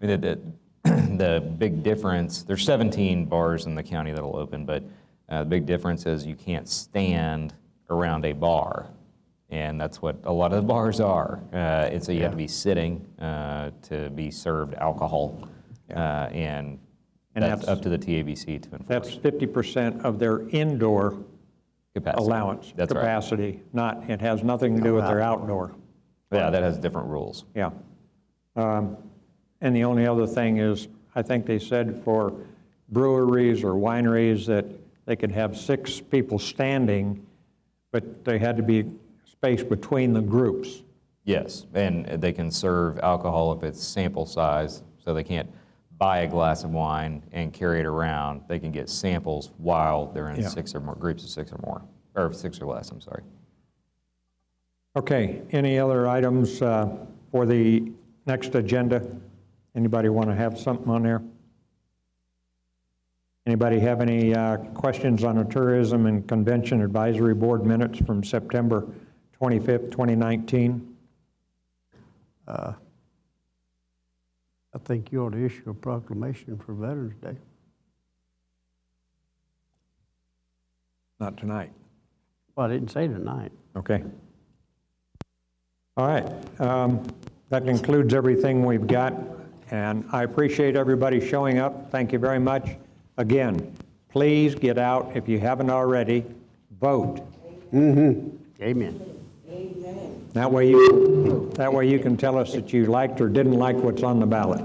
the big difference, there's 17 bars in the county that'll open, but the big difference is you can't stand around a bar. And that's what a lot of the bars are. And so you have to be sitting to be served alcohol. And that's up to the TABC to enforce. That's 50% of their indoor allowance That's right. capacity. It has nothing to do with their outdoor. Yeah, that has different rules. Yeah. And the only other thing is, I think they said for breweries or wineries that they could have 6 people standing, but they had to be spaced between the groups. Yes, and they can serve alcohol if it's sample size, so they can't buy a glass of wine and carry it around. They can get samples while they're in 6 or more, groups of 6 or more, or 6 or less, I'm sorry. Okay, any other items for the next agenda? Anybody want to have something on there? Anybody have any questions on the Tourism and Convention Advisory Board minutes from September 25th, 2019? I think you ought to issue a proclamation for Veterans Day. Not tonight. Well, I didn't say tonight. Okay. All right. That concludes everything we've got, and I appreciate everybody showing up. Thank you very much. Again, please get out, if you haven't already, vote. Amen. That way you can tell us that you liked or didn't like what's on the ballot.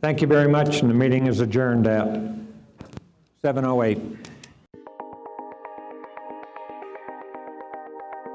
Thank you very much, and the meeting is adjourned at 7:08.